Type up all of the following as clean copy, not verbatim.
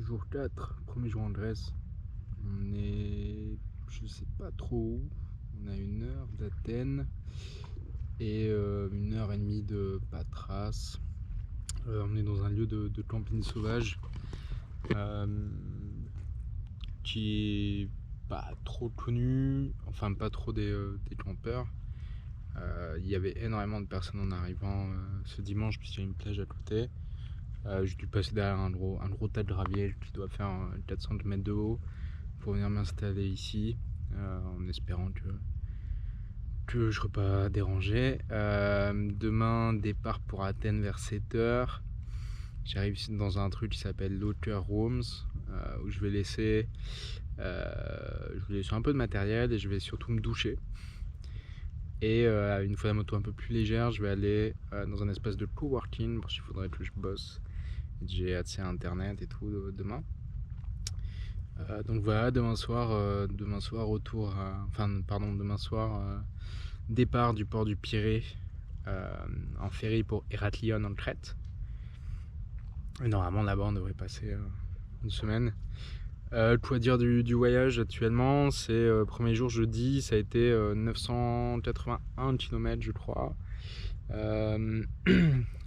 Jour 4, premier jour en Grèce. On est, je sais pas trop où. On a 1 heure d'Athènes et 1 heure et demie de Patras. On est dans un lieu de camping sauvage euh, qui est pas trop connu, enfin pas trop des campeurs. Il y avait énormément de personnes en arrivant ce dimanche puisqu'il y a une plage à côté. J'ai dû passer derrière un gros tas de gravier qui doit faire 400 mètres de haut pour venir m'installer ici, en espérant que je ne serai pas dérangé. Demain, départ pour Athènes vers 7 h. J'arrive ici dans un truc qui s'appelle Locker Rooms, où je vais laisser un peu de matériel et je vais surtout me doucher. Et une fois la moto un peu plus légère, je vais aller dans un espace de coworking parce qu'il faudrait que je bosse. J'ai accès à internet et tout demain. Donc voilà, demain soir départ du port du Pirée en ferry pour Héraklion en Crète. Et normalement là-bas on devrait passer une semaine. Quoi dire du voyage actuellement, c'est premier jour jeudi, ça a été 981 km je crois.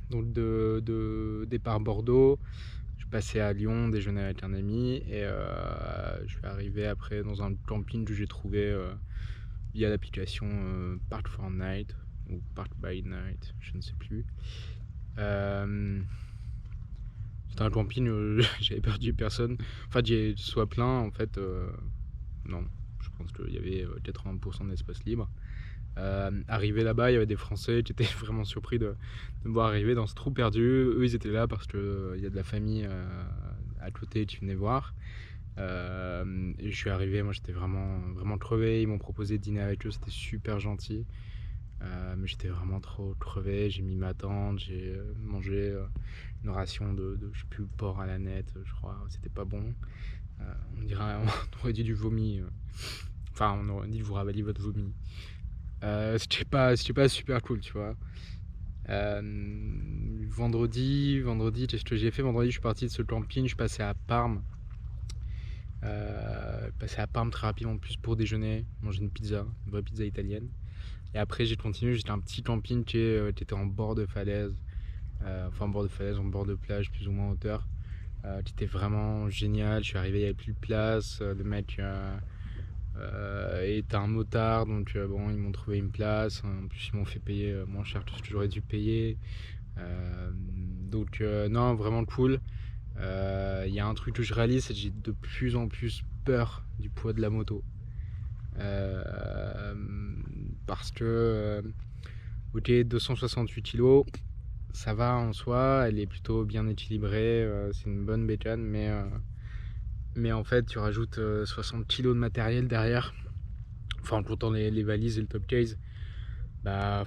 Donc de départ Bordeaux, je passais à Lyon, déjeuner avec un ami et je vais arriver après dans un camping que j'ai trouvé via l'application Park for Night ou Park by Night, je ne sais plus. C'était un camping où j'avais perdu personne. Enfin, soit plein en fait. Non, je pense qu'il y avait 80% d'espace libre. Arrivé là-bas, il y avait des Français qui étaient vraiment surpris de me voir arriver dans ce trou perdu. Eux, ils étaient là parce qu'il y a de la famille à côté qui venait voir. Et je suis arrivé, moi j'étais vraiment crevé. Ils m'ont proposé de dîner avec eux, c'était super gentil. Mais j'étais vraiment trop crevé. J'ai mis ma tente, j'ai mangé une ration de je sais plus, porc à la nette, je crois. C'était pas bon. On aurait dit du vomi. Enfin, on aurait dit de vous ravaler votre vomi. C'était pas super cool, tu vois. Vendredi, qu'est-ce que j'ai fait? Vendredi, je suis parti de ce camping, je suis passé à Parme. Passé à Parme très rapidement, en plus pour déjeuner, manger une vraie pizza italienne. Et après, j'ai continué, j'étais un petit camping qui était en bord de falaise. En bord de falaise, en bord de plage, plus ou moins en hauteur. Qui était vraiment génial. Je suis arrivé, il n'y avait plus de place. Le mec était un motard, donc bon, ils m'ont trouvé une place. En plus, ils m'ont fait payer moins cher que ce que j'aurais dû payer. Donc, non, vraiment cool. Il y a un truc que je réalise, c'est que j'ai de plus en plus peur du poids de la moto. Parce que, ok, 268 kg, ça va en soi, elle est plutôt bien équilibrée, c'est une bonne bécane, mais en fait, tu rajoutes 60 kg de matériel derrière, enfin en comptant les valises et le top case, bah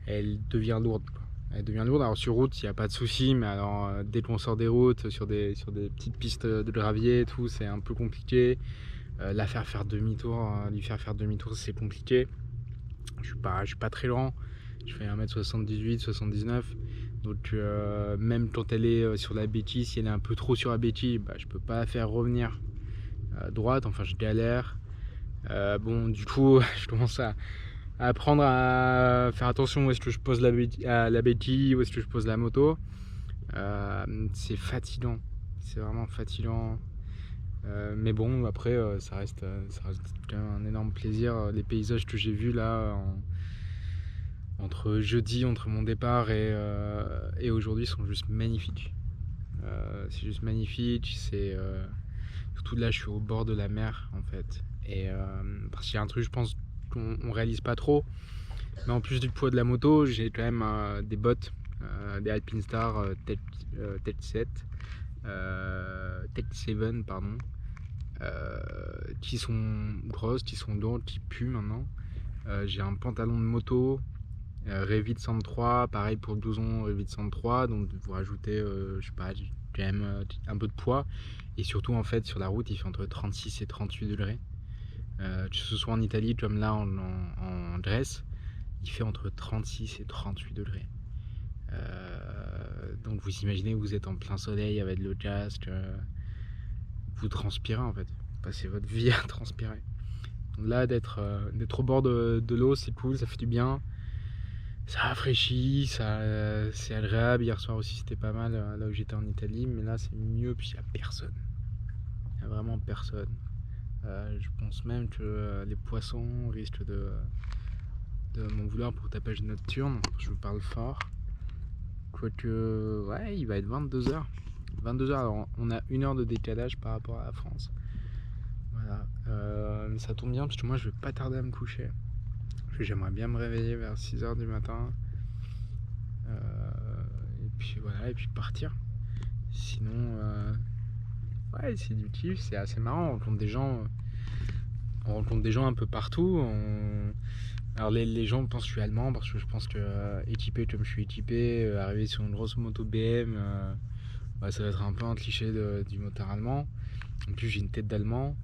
elle devient lourde. Elle devient lourde. Alors sur route, il n'y a pas de souci, mais alors dès qu'on sort des routes, sur des petites pistes de gravier et tout, c'est un peu compliqué. La faire faire demi-tour, lui faire faire demi-tour, c'est compliqué. Je suis pas très grand. Je fais 1m78, 79. Donc même quand elle est sur la béquille, si elle est un peu trop sur la béquille, bah, je peux pas la faire revenir à droite. Enfin, je galère. Bon, du coup, je commence à apprendre à faire attention où est-ce que je pose la béquille, où est-ce que je pose la moto. C'est fatigant. C'est vraiment fatigant. Mais bon, après, ça reste quand même un énorme plaisir. Les paysages que j'ai vus là, entre mon départ et aujourd'hui, sont juste magnifiques. C'est juste magnifique. Surtout là, je suis au bord de la mer en fait. Et parce qu'il y a un truc, je pense, qu'on réalise pas trop. Mais en plus du poids de la moto, j'ai quand même des bottes, des Alpinestar Tech 7, Tech 7 pardon, qui sont grosses, qui sont lourdes, qui puent maintenant. J'ai un pantalon de moto Revit 103, pareil pour le blouson Revit 103, donc vous rajoutez, je sais pas, quand même un peu de poids. Et surtout en fait sur la route il fait entre 36 et 38 degrés. Que ce soit en Italie comme là en Grèce, il fait entre 36 et 38 degrés. Donc vous imaginez que vous êtes en plein soleil avec de l'eau chaste, vous transpirez en fait, vous passez votre vie à transpirer. Donc là d'être au bord de l'eau, c'est cool, ça fait du bien, ça rafraîchit, c'est agréable. Hier soir aussi c'était pas mal là où j'étais en Italie, mais là c'est mieux puis il n'y a personne, il n'y a vraiment personne. Je pense même que les poissons risquent de m'en vouloir pour tapage nocturne, je vous parle fort. Quoique, ouais, il va être 22h. 22h, alors on a 1 heure de décalage par rapport à la France. Voilà, mais ça tombe bien parce que moi je vais pas tarder à me coucher. Parce que j'aimerais bien me réveiller vers 6h du matin. Et puis voilà, et puis partir. Sinon, ouais, c'est du kiff, c'est assez marrant. On rencontre des gens un peu partout. Alors les gens pensent que je suis allemand parce que je pense que équipé comme je suis équipé, arriver sur une grosse moto BM, bah, ça va être un peu un cliché du motard allemand. En plus j'ai une tête d'allemand.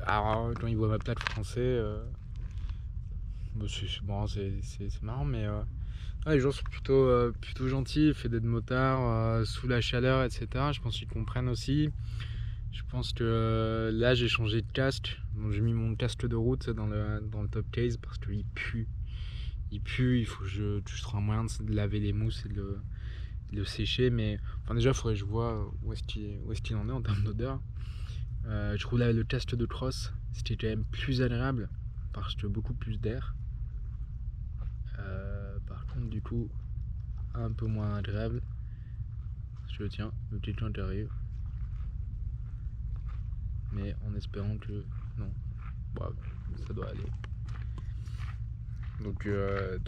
Alors quand ils voient ma plaque français, bah, c'est bon, c'est marrant, mais ouais, les gens sont plutôt gentils, fait d'être motard sous la chaleur, etc. Je pense qu'ils comprennent aussi. Je pense que là j'ai changé de casque, donc j'ai mis mon casque de route dans le top case parce qu'il pue. Il pue, il faut que je trouve un moyen de laver les mousses et de le sécher, mais enfin déjà il faudrait que je vois où est-ce qu'il en est en termes d'odeur. Je trouve là le casque de cross, c'était quand même plus agréable parce que beaucoup plus d'air. Par contre du coup un peu moins agréable. Je tiens, le petit joint arrive. Mais en espérant que non, bon, ça doit aller. Donc ouais.